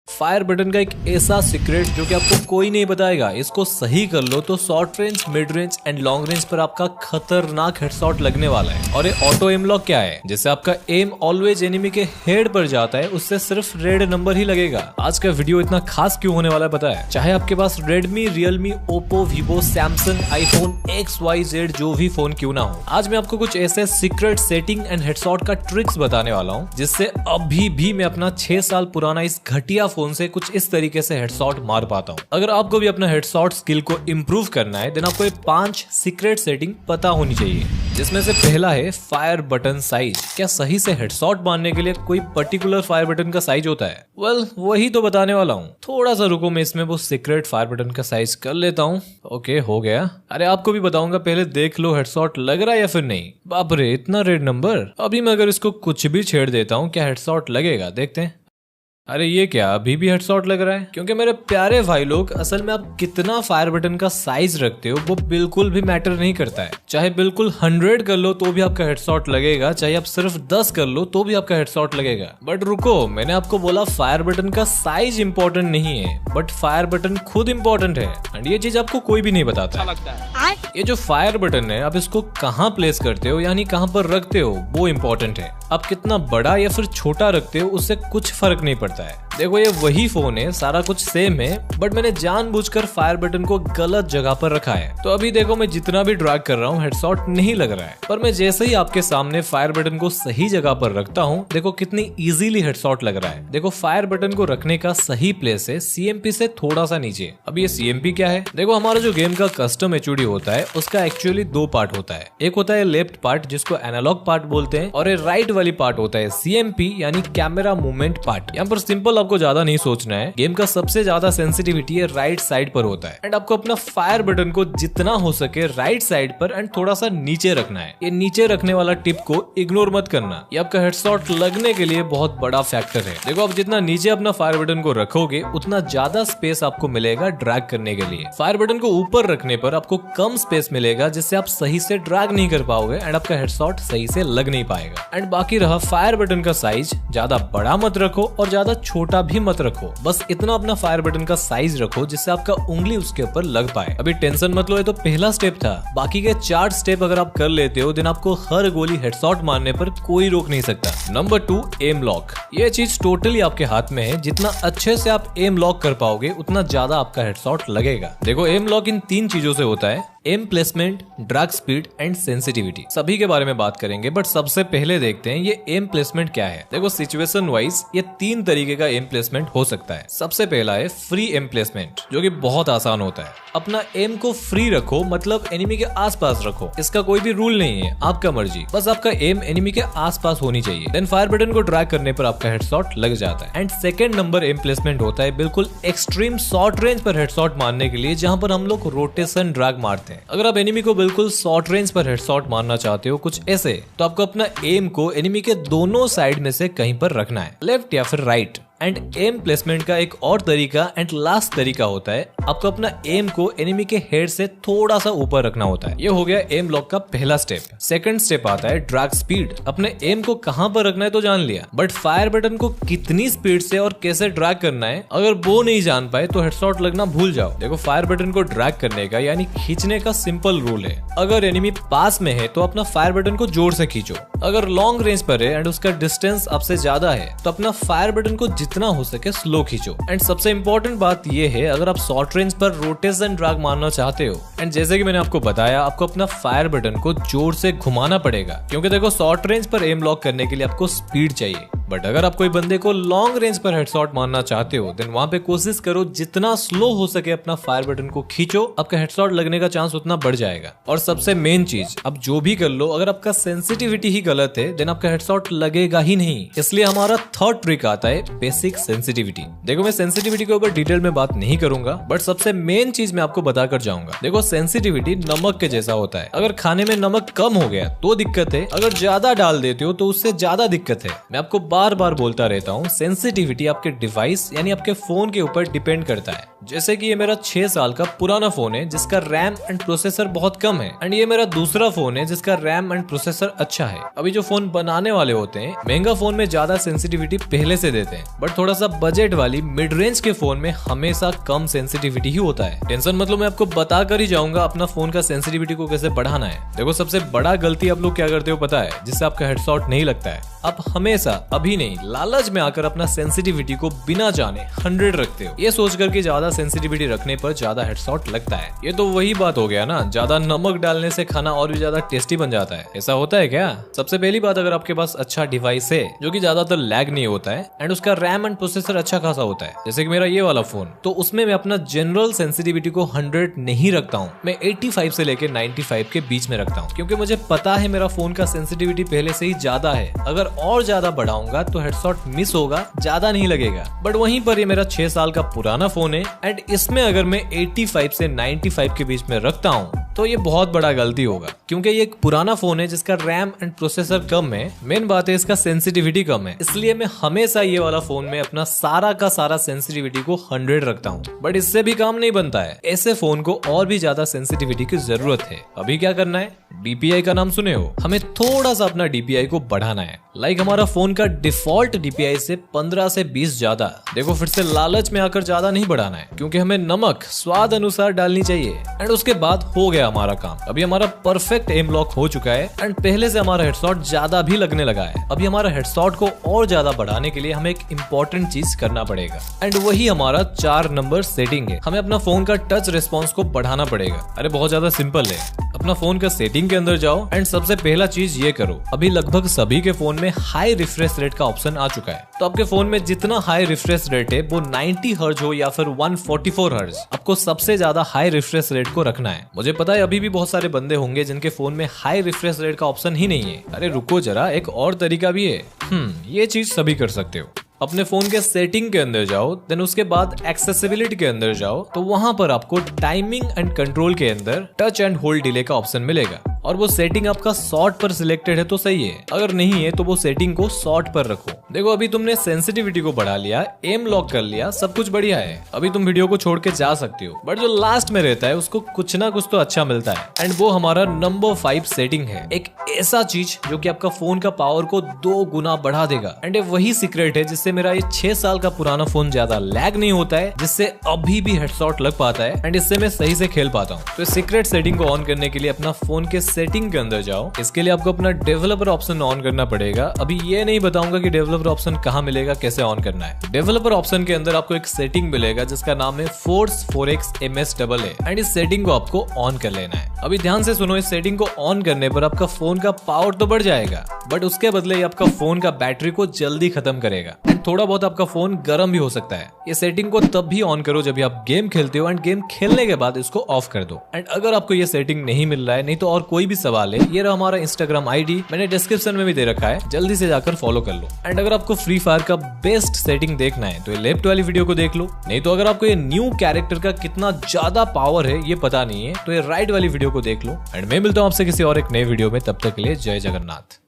Fire button का एक ऐसा सीक्रेट जो कि आपको कोई नहीं बताएगा। इसको सही कर लो तो short range, mid range and long range पर आपका खतरनाक हेडशॉट लगने वाला है। और ये ऑटो एम लॉक क्या है, जिससे आपका एम ऑलवेज एनिमी के हेड पर जाता है, उससे सिर्फ रेड नंबर ही लगेगा। आज का वीडियो इतना खास क्यों होने वाला है पता है? चाहे आपके पास Redmi, Realme, Oppo, Vivo, Samsung, iPhone XYZ जो भी फोन क्यों ना हो, आज मैं आपको कुछ ऐसे सीक्रेट सेटिंग एंड हेडशॉट का ट्रिक्स बताने वाला हूँ जिससे अभी भी मैं अपना 6 साल पुराना इस घटिया फोन से कुछ इस तरीके से हेडशॉट मार पाता हूँ। अगर आपको भी अपना हेडशॉट स्किल को इम्प्रूव करना है देन आपको ये 5 सीक्रेट सेटिंग पता होनी चाहिए, जिसमें से पहला है फायर बटन साइज। क्या सही से हेडशॉट मारने के लिए कोई पर्टिकुलर फायर बटन का साइज होता है? वही तो बताने वाला हूँ। थोड़ा सा रुको, मैं इसमें वो सीक्रेट फायर बटन का साइज कर लेता हूँ। ओके, हो गया। अरे आपको भी बताऊंगा, पहले देख लो हेडशॉट लग रहा है या फिर नहीं। बाप रे, इतना रेड नंबर। अभी मैं अगर इसको कुछ भी छेड़ देता हूँ, क्या हेडशॉट लगेगा? देखते हैं। अरे ये क्या, अभी भी हेडशॉट लग रहा है? क्योंकि मेरे प्यारे भाई लोग, असल में आप कितना फायर बटन का साइज रखते हो वो बिल्कुल भी मैटर नहीं करता है। चाहे बिल्कुल 100 कर लो तो भी आपका हेडशॉट लगेगा, चाहे आप सिर्फ 10 कर लो तो भी आपका हेडशॉट लगेगा। बट रुको, मैंने आपको बोला फायर बटन का साइज इंपॉर्टेंट नहीं है, बट फायर बटन खुद इंपॉर्टेंट है। एंड ये चीज आपको कोई भी नहीं बताता है। ये जो फायर बटन है, आप इसको कहाँ प्लेस करते हो, यानी कहाँ पर रखते हो, वो इम्पोर्टेंट है। आप कितना बड़ा या फिर छोटा रखते हो उससे कुछ फर्क नहीं पड़ता है। देखो, ये वही फोन है, सारा कुछ सेम है, बट मैंने जानबूझकर फायर बटन को गलत जगह पर रखा है। तो अभी देखो, मैं जितना भी ड्रैग कर रहा हूँ हेडशॉट नहीं लग रहा है, पर मैं जैसे ही आपके सामने फायर बटन को सही जगह पर रखता हूँ, देखो कितनी इजीली हेडशॉट लग रहा है। देखो, फायर बटन को रखने का सही प्लेस है CMP से थोड़ा सा नीचे। अब ये CMP क्या है? देखो, हमारा जो गेम का कस्टम HUD होता है उसका एक्चुअली 2 पार्ट होता है। एक होता है लेफ्ट पार्ट जिसको एनालॉग पार्ट बोलते हैं, और ये राइट वाली पार्ट होता है CMP यानी कैमरा मूवमेंट पार्ट। यहाँ पर सिंपल आपको ज्यादा नहीं सोचना है, गेम का सबसे ज्यादा सेंसिटिविटी है राइट साइड पर होता है। एंड आपको अपना फायर बटन को जितना हो सके राइट साइड पर एंड थोड़ा सा नीचे रखना है। ये नीचे रखने वाला टिप को इग्नोर मत करना, ये आपका हेडशॉट लगने के लिए बहुत बड़ा फैक्टर है। देखो, आप जितना नीचे अपना फायर बटन को रखोगे उतना ज्यादा स्पेस आपको मिलेगा ड्रैग करने के लिए। फायर बटन को ऊपर रखने पर आपको कम स्पेस मिलेगा, जिससे आप सही से ड्रैग नहीं कर पाओगे एंड आपका हेडशॉट सही से लग नहीं पाएगा। एंड बाकी रहा फायर बटन का साइज, ज्यादा बड़ा मत रखो और ज्यादा छोटा भी मत रखो, बस इतना अपना फायर बटन का साइज रखो जिससे आपका उंगली उसके ऊपर लग पाए। अभी टेंशन मत लो, ये तो पहला स्टेप था। बाकी के 4 स्टेप अगर आप कर लेते हो देन आपको हर गोली हेडशॉट मारने पर कोई रोक नहीं सकता। Number 2, aim lock. ये चीज टोटली आपके हाथ में है। जितना अच्छे से आप एम लॉक कर पाओगे उतना ज्यादा आपका हेडशॉट लगेगा। देखो, एम लॉक इन 3 चीजों से होता है: aim placement, drag speed and sensitivity. सभी के बारे में बात करेंगे, बट सबसे पहले देखते हैं ये एम प्लेसमेंट क्या है। देखो, सिचुएशन वाइज ये 3 तरीके का एम प्लेसमेंट हो सकता है। सबसे पहला है फ्री एम प्लेसमेंट, जो कि बहुत आसान होता है। अपना एम को फ्री रखो, मतलब एनिमी के आसपास रखो। इसका कोई भी रूल नहीं है, आपका मर्जी, बस आपका एम एनिमी के आसपास होनी चाहिए। देन फायर बटन को ड्रैग करने पर आपका हेडशॉट लग जाता है। And second number aim placement होता है बिल्कुल एक्सट्रीम शॉर्ट रेंज पर हेडशॉट मारने के लिए, जहां पर हम लोग रोटेशन ड्रैग मारते हैं। अगर आप एनिमी को बिल्कुल शॉर्ट रेंज पर हेडशॉट मारना चाहते हो कुछ ऐसे, तो आपको अपना एम को एनिमी के दोनों साइड में से कहीं पर रखना है, लेफ्ट या फिर राइट। एंड एम प्लेसमेंट का एक और तरीका एंड लास्ट तरीका होता है, आपको अपना एम को एनिमी के हेड से थोड़ा सा ऊपर रखना होता है। ये हो गया एम लॉक का पहला स्टेप। सेकंड स्टेप आता है ड्रैग स्पीड। अपने एम को कहां पर रखना है तो जान लिया, बट फायर बटन को कितनी स्पीड से और कैसे ड्रैग करना है अगर वो नहीं जान पाए तो हेडशॉट लगना भूल जाओ। देखो, फायर बटन को ड्रैग करने का यानी खींचने का सिंपल रूल है। अगर एनिमी पास में है तो अपना फायर बटन को जोर से खींचो। अगर लॉन्ग रेंज पर है एंड उसका डिस्टेंस आपसे ज्यादा है तो अपना फायर बटन को जितना हो सके स्लो खींचो। एंड सबसे इंपॉर्टेंट बात ये है, अगर आप शॉर्ट रेंज पर रोटेशन ड्रैग मारना चाहते हो, एंड जैसे कि मैंने आपको बताया, आपको अपना फायर बटन को जोर से घुमाना पड़ेगा, क्योंकि देखो शॉर्ट रेंज पर एम लॉक करने के लिए आपको स्पीड चाहिए। बट अगर आप कोई बंदे को लॉन्ग रेंज पर हेडशॉट मारना चाहते हो देन वहां पे कोशिश करो जितना स्लो हो सके अपना फायर बटन को खींचो, आपका हेडशॉट लगने का चांस उतना बढ़ जाएगा। और सबसे मेन चीज, अब जो भी कर लो, अगर आपका सेंसिटिविटी ही गलत है देन आपका हेडशॉट लगेगा ही नहीं। इसलिए हमारा थर्ड ट्रिक आता है बेसिक सेंसिटिविटी। देखो, मैं सेंसिटिविटी के ऊपर डिटेल में बात नहीं करूंगा, बट सबसे मेन चीज मैं आपको बताकर जाऊंगा। देखो, सेंसिटिविटी नमक के जैसा होता है। अगर खाने में नमक कम हो गया तो दिक्कत है, अगर ज्यादा डाल देते हो तो उससे ज्यादा दिक्कत है। मैं आपको बार बार बोलता रहता हूँ, सेंसिटिविटी आपके डिवाइस यानी आपके फोन के ऊपर डिपेंड करता है। जैसे कि ये मेरा 6 साल का पुराना फोन है जिसका रैम एंड प्रोसेसर बहुत कम है, एंड ये मेरा दूसरा फोन है जिसका रैम एंड प्रोसेसर अच्छा है। अभी जो फोन बनाने वाले होते हैं महंगा फोन में ज्यादा सेंसिटिविटी पहले से देते हैं, बट थोड़ा सा बजट वाली मिड रेंज के फोन में हमेशा कम सेंसिटिविटी ही होता है। टेंशन मतलब मैं आपको बता कर ही जाऊंगा अपना फोन का सेंसिटिविटी को कैसे बढ़ाना है। देखो, सबसे बड़ा गलती आप लोग क्या करते हो पता है, जिससे आपका हेडशॉट नहीं लगता है। आप हमेशा अभी नहीं लालच में आकर अपना सेंसिटिविटी को बिना जाने 100 रखते हो, ये सोच कर कि ज्यादा सेंसिटिविटी रखने पर ज्यादा हेडशॉट लगता है। ये तो वही बात हो गया ना, ज्यादा नमक डालने से खाना और भी ज्यादा टेस्टी बन जाता है। ऐसा होता है क्या? सबसे पहली बात, अगर आपके पास अच्छा डिवाइस है जो कि ज्यादातर लैग नहीं होता है एंड उसका रैम एंड प्रोसेसर अच्छा खासा होता है, जैसे कि मेरा ये वाला फोन, तो उसमें मैं अपना जनरल सेंसिटिविटी को 100 नहीं रखता हूँ, मैं 85 से लेकर 95 के बीच में रखता हूँ, क्योंकि मुझे पता है मेरा फोन का सेंसिटिविटी पहले से ही ज्यादा है। अगर और ज्यादा बढ़ाऊंगा तो हेडशॉट मिस होगा, ज्यादा नहीं लगेगा। बट वहीं पर ये मेरा 6 साल का पुराना फोन है एंड इसमें अगर मैं 85 से 95 के बीच में रखता हूँ तो ये बहुत बड़ा गलती होगा, क्योंकि ये एक पुराना फोन है जिसका रैम एंड प्रोसेसर कम है। मेन बात है इसका सेंसिटिविटी कम है, इसलिए मैं हमेशा ये वाला फोन में अपना सारा का सारा सेंसिटिविटी को 100 रखता हूँ। बट इससे भी काम नहीं बनता है, ऐसे फोन को और भी ज्यादा सेंसिटिविटी की जरूरत है। अभी क्या करना है, DPI का नाम सुने हो, हमें थोड़ा सा अपना DPI को बढ़ाना है। लाइक हमारा फोन का डिफॉल्ट DPI से 15 से 20 ज्यादा। देखो, फिर से लालच में आकर ज्यादा नहीं बढ़ाना है, क्योंकि हमें नमक स्वाद अनुसार डालनी चाहिए। एंड उसके बाद हो गया हमारा काम। अभी हमारा परफेक्ट एम लॉक हो चुका है एंड पहले से हमारा हेडशॉट ज्यादा भी लगने लगा है। अभी हमारा हेडशॉट को और ज्यादा बढ़ाने के लिए हमें एक इम्पोर्टेंट चीज करना पड़ेगा, एंड वही हमारा 4 नंबर सेटिंग है। हमें अपना फोन का टच रिस्पॉन्स को बढ़ाना पड़ेगा। अरे बहुत ज्यादा सिंपल है, अपना फोन का सेटिंग के अंदर जाओ एंड सबसे पहला चीज ये करो, अभी लगभग सभी के फोन में हाई रिफ्रेश रेट का ऑप्शन आ चुका है। तो आपके फोन में जितना हाई रिफ्रेश रेट है वो 90 हर्ट्ज हो या फिर 144 हर्ट्ज, आपको सबसे ज्यादा हाई रिफ्रेश रेट को रखना है। मुझे पता है अभी भी बहुत सारे बंदे होंगे जिनके फोन में हाई रिफ्रेश रेट का ऑप्शन ही नहीं है। अरे रुको जरा, एक और तरीका भी है। ये चीज सभी कर सकते हो। अपने फोन के सेटिंग के अंदर जाओ, देन उसके बाद एक्सेसिबिलिटी के अंदर जाओ, तो वहां पर आपको टाइमिंग एंड कंट्रोल के अंदर टच एंड होल्ड डिले का ऑप्शन मिलेगा। और वो सेटिंग आपका शॉर्ट पर सिलेक्टेड है तो सही है, अगर नहीं है तो वो सेटिंग को शॉर्ट पर रखो। देखो, अभी तुमने सेंसिटिविटी को बढ़ा लिया, एम लॉक कर लिया, सब कुछ बढ़िया है। अभी तुम वीडियो को छोड़ के जा सकते हो, बट जो लास्ट में रहता है उसको कुछ ना कुछ तो अच्छा मिलता है, एंड वो हमारा नंबर 5 सेटिंग है। एक ऐसा चीज जो कि आपका फोन का पावर को 2 गुना बढ़ा देगा, एंड ये वही सीक्रेट है जिससे मेरा ये 6 साल का पुराना फोन ज्यादा लैग नहीं होता है, जिससे अभी भी हेडशॉट लग पाता है एंड इससे मैं सही से खेल पाता हूँ। तो सीक्रेट सेटिंग को ऑन करने के लिए अपना फोन के सेटिंग के अंदर जाओ। इसके लिए आपको अपना डेवलपर ऑप्शन ऑन करना पड़ेगा। अभी ये नहीं बताऊंगा कि डेवलपर ऑप्शन कहाँ मिलेगा, कैसे ऑन करना है। डेवलपर ऑप्शन के अंदर आपको एक सेटिंग मिलेगा जिसका नाम है फोर्स 4x MSAA, एंड इस सेटिंग को आपको ऑन कर लेना है। अभी ध्यान से सुनो, इस सेटिंग को ऑन करने पर आपका फोन का पावर तो बढ़ जाएगा, बट उसके बदले ये आपका फोन का बैटरी को जल्दी खत्म करेगा एंड थोड़ा बहुत आपका फोन गर्म भी हो सकता है। ये सेटिंग को तब भी ऑन करो जब आप गेम खेलते हो, एंड गेम खेलने के बाद इसको ऑफ कर दो। एंड अगर आपको ये सेटिंग नहीं मिल रहा है, नहीं तो और कोई भी सवाल है, ये रहा हमारा इंस्टाग्राम ID, मैंने डिस्क्रिप्शन में भी दे रखा है, जल्दी से जाकर फॉलो कर लो। एंड अगर आपको फ्री फायर का बेस्ट सेटिंग देखना है तो ये लेफ्ट वाली वीडियो को देख लो, नहीं तो अगर आपको ये न्यू कैरेक्टर का कितना ज्यादा पावर है ये पता नहीं है तो ये राइट वाली वीडियो को देख लो। एंड मैं मिलता हूँ आपसे किसी और एक नए वीडियो में, तब तक के लिए जय जगन्नाथ।